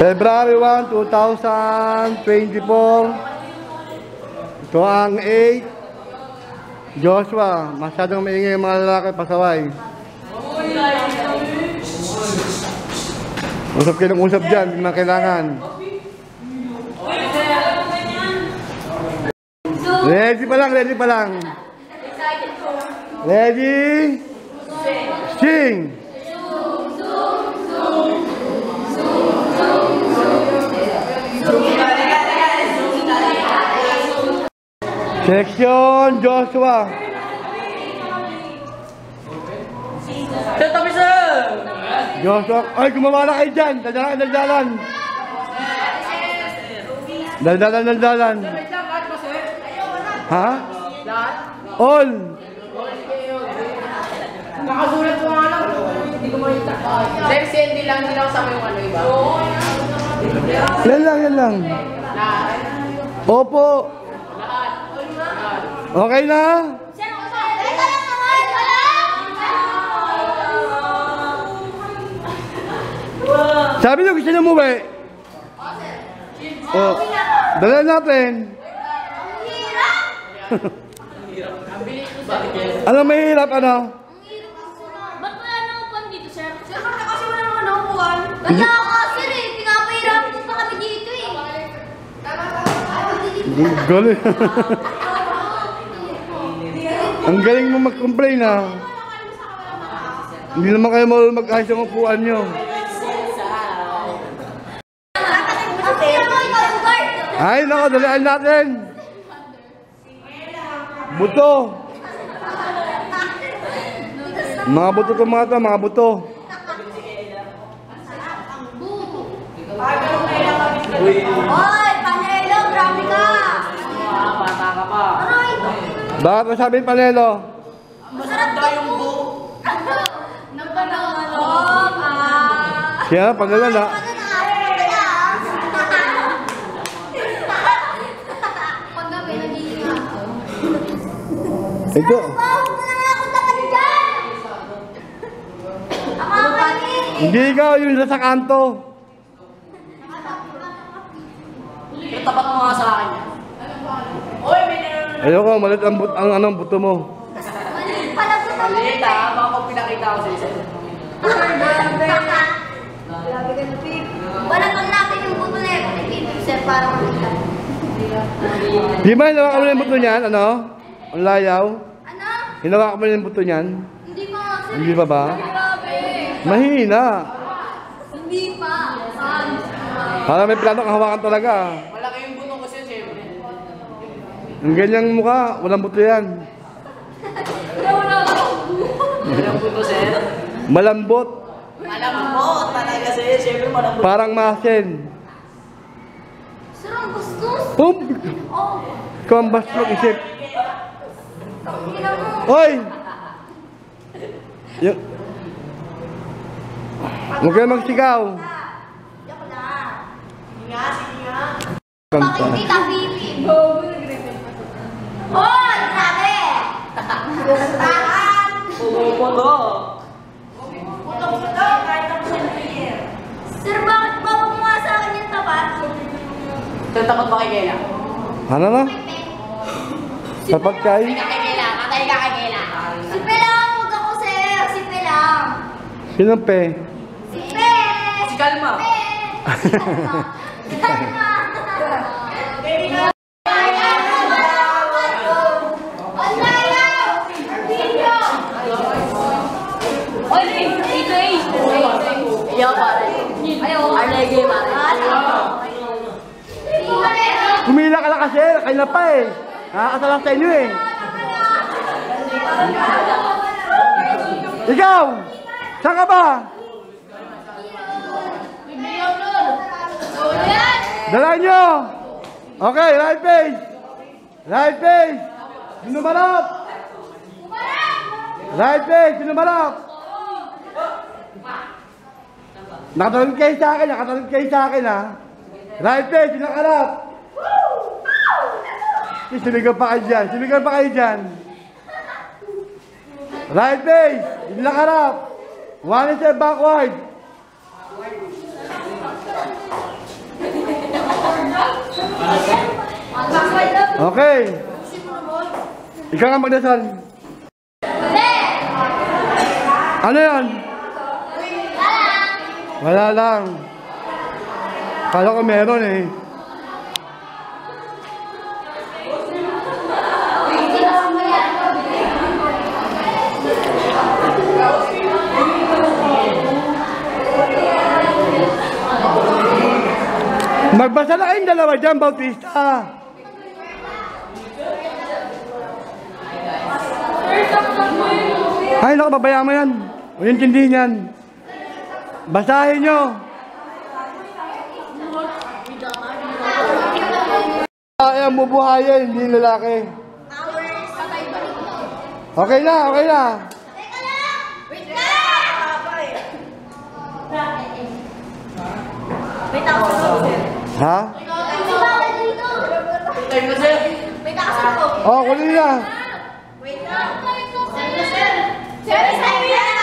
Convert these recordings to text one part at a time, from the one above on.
February 1, 2024. Ito ang 8. Joshua, masyadong maingay yung mga lalaki, pasaway. Usap kayo ng usap dyan, hindi na kailangan. Ready pa lang, ready pa lang. Ready? Sing! Section Joshua. Joshua, ay gumawa na kayo dyan. Daldalan. Daldalan. Ha? All. Nakasulat ko nga lang. Hindi ko makita. Hindi lang sama yung ano iba. Yan lang. Opo. Okay na? Sabi niyo gusto niyo umuwi? Oh, dala natin. Ano mahirap, ano? Ba't wala nang upuan dito, sir? Sir, kasi wala naman ang upuan. Wala ka, sir eh. Pinapahirapan mo pa kami dito eh. Galing. Ang galing mo mag-complain, ha? Hindi naman kayo mag-ayos ang upuan nyo. Ay, nako, dalian natin. Buto. Mga buto to mga to, mga buto. Hoy, Panelo, grabe ka. Bata ka pa. Bakit masabing Panelo? Masarap daw yung buo. Nagpanalog. Siya, Panelo na. Paggabi, nagiging ako. Ito. Hindi ikaw, yung sa kanto. Tapat mo nga sa akin. Oy, may Ayoko, malit ang buto mo. Maliit pala ito. maliit ha. Baka kung pinakita ko sa isa. Balatan natin yung buto na yun. Sir, para makita. Di ba hinawa ka mo yung buto niyan, ano? Ang layaw? Ano? Hinawa ka mo yung buto niyan? Hindi pa nga, sir. Hindi pa ba? Grabe. Mahina. Hindi pa. Para may plano kang hawakan talaga. Malaki yung buto ko siya, siyempre. Ang ganyang mukha, walang buto yan. Wala ko. Walang buto, sir. Malambot. Malambot talaga, sir. Siyempre malambot. Parang masin. Sir, ang bastos. Pum! Oh. Ikaw ang basta mag-isip. Tingnan mo. Hoy! Yung... Huwag kayo magsigaw. Joke lang. Sige nga. Bakit kita, Bibi? Hoy, grabe! Tahan! Puto. Sir, bakit ba kumuha sa akin yung tapat? Tatakot ba kay Kela? Ano na? Tapat kay? Kay Kela. Katay ka kay Kela. Si Pe lang, huwag ako, sir. Si Pe lang. Sino pe? Si Pe! Si Kalma. Pe! Si Kalma. Kalma! Ayaw pare. Arlege pare. Kumila ka lang kasi, kayo na pa eh. Nakakasalang sa inyo eh. Ikaw! Saan ka ba? Dala nyo! Okay, right face! Right face! Sino marap? Right face! Sino marap? Nakatalog kayo sa akin ha. Right face! Sino marap? Sumigaw pa kayo dyan. Right face! Sino harap? One step backward. Okay. Ikaw nga magdasal. Ano yan? Wala lang. Kala ko meron eh. Magbasa na kayong dalawa dyan, Bautista. Ay, naku, babayaan mo yan. Huwag intindihin yan. Basahin nyo. Ay, ang bubuhayin, hindi lalaki. Okay na, okay na. Wait ako sa sir. Ha? Wait ako sa ko. Oh, kunin na. Wait lang. Sir. Sir, sa'yo yan.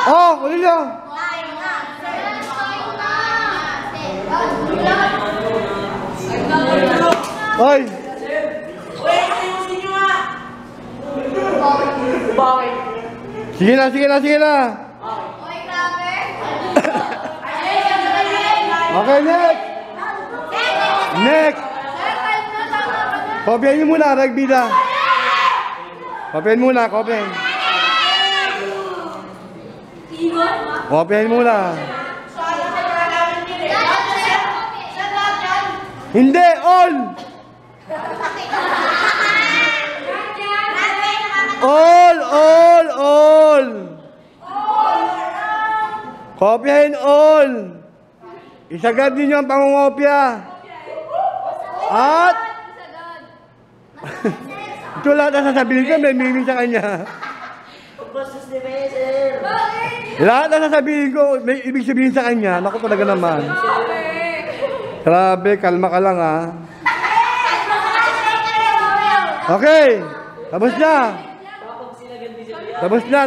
Oh, kunin na. Oy. Sige na, sige na, sige na. Okay, next. Next. Kopyahin niyo muna, rugby na. Kopyahin muna, kopyahin. Kopyahin muna. Hindi, all. All. Kopyahin all. Isagad ninyo ang pangungopya. At ito lahat na sasabihin ko, may mimi sa kanya. Lahat na sasabihin ko, may ibig sabihin sa kanya. Naku talaga naman. Grabe, kalma ka lang ha. Okay, tapos na. Tapos na.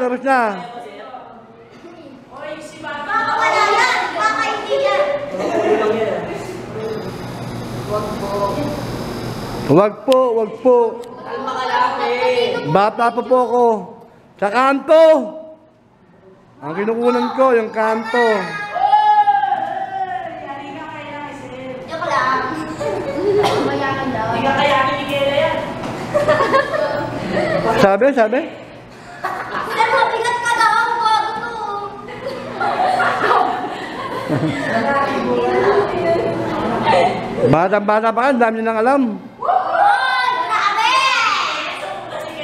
Wag po. Kalma ka lang eh. Bata pa po ako. Sa kanto. Ang kinukunan ko, yung kanto. Joke lang. Mayakan daw. Hindi ka kayanin ni Kela yan. Sabi? Sir, mabigat ka daw. Bago to. Bata pa ka, dami nyo nang alam.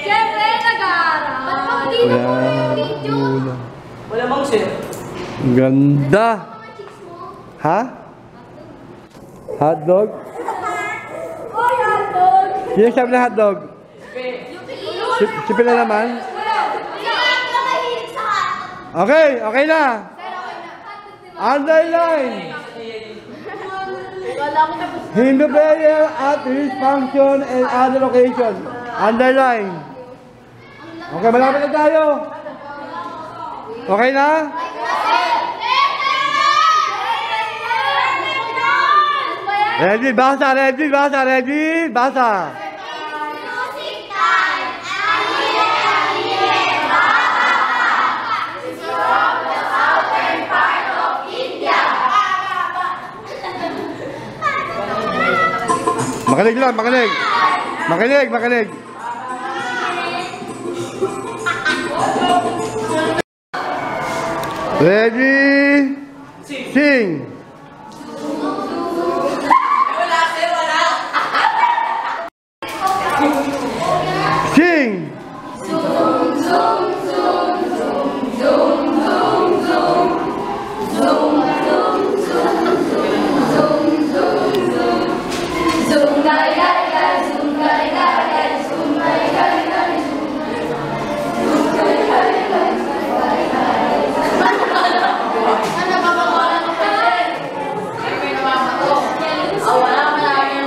Siyempre, nag-aaral. Ba't pag di na po yung video? Wala bang sir? Ang ganda. Ha? Hotdog? Oy, hotdog! Sino sabi na hotdog? Si Pila naman? Okay na. Underline. Hindu prayer at his function and other occasion. Underline. Okay, malapit na tayo. Okay na? Ready, basa. Makinig lang, makinig. Ready? Sing. Sing.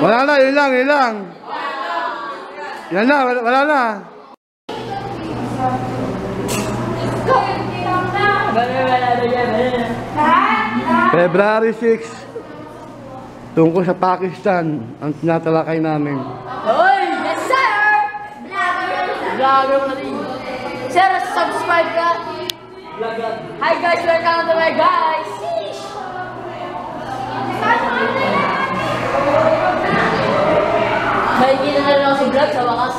Wala na, yun lang. Yan na, wala na. February 6. tungkol sa Pakistan ang tinatalakay namin. Hoy! Yes, sir! Vlogger mo na rin. Sir, subscribe ka. Hi guys, welcome to my guys. May kita na lang si vlog sa wakas.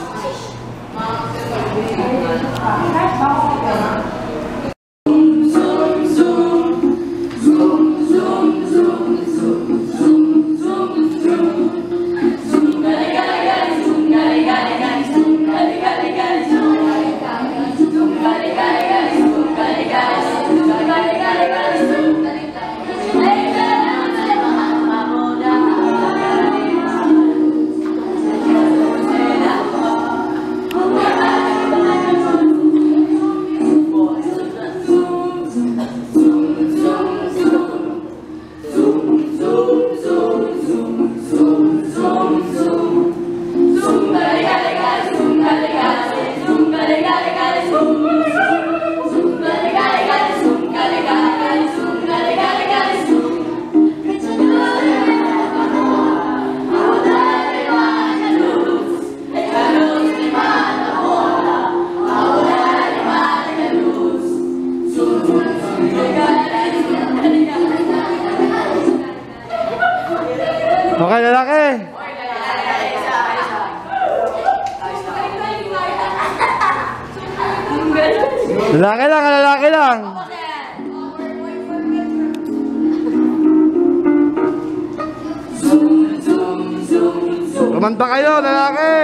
Okay, lalaki. Lalaki lang, lalaki lang. Kumanta kayo, lalaki.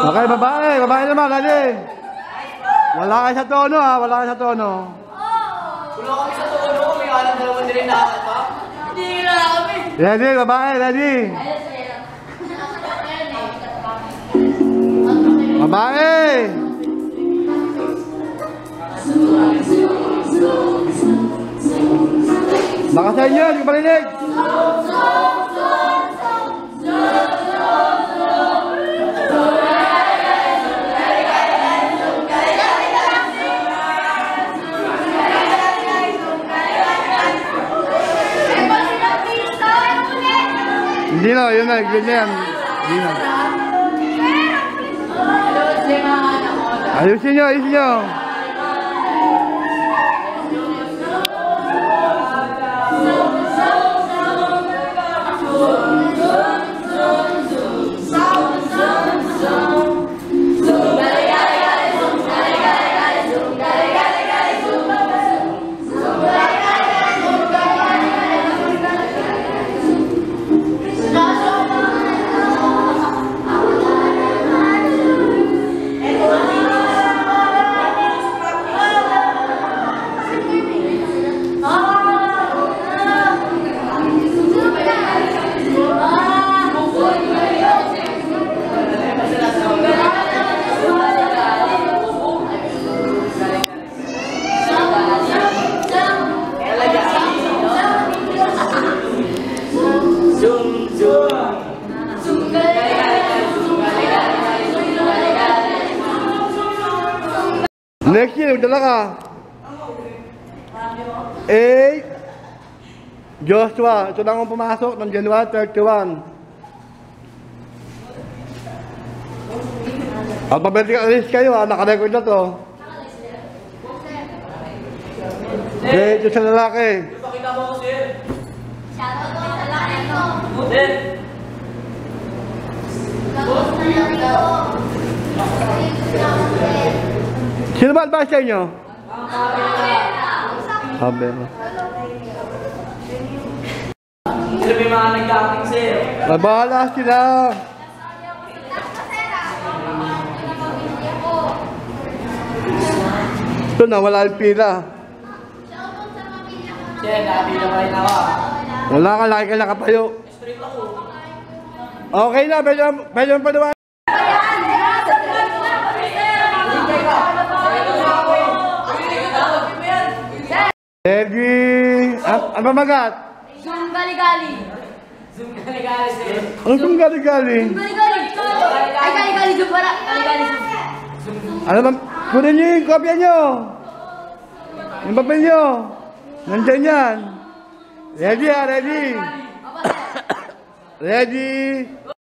Okay, babae. Babae naman, dali. Wala kayo sa tono ha, wala kayo sa tono. Wala kami sa tono, may alam na naman din na pa. Hindi na kami. Ready, babae, ready. Babae. Baka sa inyo, hindi ko marinig. Hindi na, yun na, yun na yan. Hindi na. Ayusin nyo, ayusin nyo. Lexi, magdala ka. 8. Joshua, ito lang ang pumasok ng January 31. Alphabetical list kayo ha, nakarecord na to. Okay, ito sa lalaki. Pakita mo ko, sir. Shoutout ko sa lahat ko. Sir. Tapos na lang ito. Sino ba advice sa inyo? Sabi mo. Sila may mga nag-acting, sir. Bahala sila. Ito na, wala yung pila. Sir, nakapila pa rin ako. Wala ka, laki ka nakapayo. Straight ako. Okay na, pwede mo panawan. Ready? Ano ba magat? Zoom gali-gali. Zoom ka nag-aalis, sir. Ano kung gali-gali? Gali-gali. Ay, gali-gali zoom para. Gali-gali zoom. Ano ba? Kunin niyo yung kopya niyo. Yung papel niyo. Nandiyan yan. Ready ha, ready. Ready.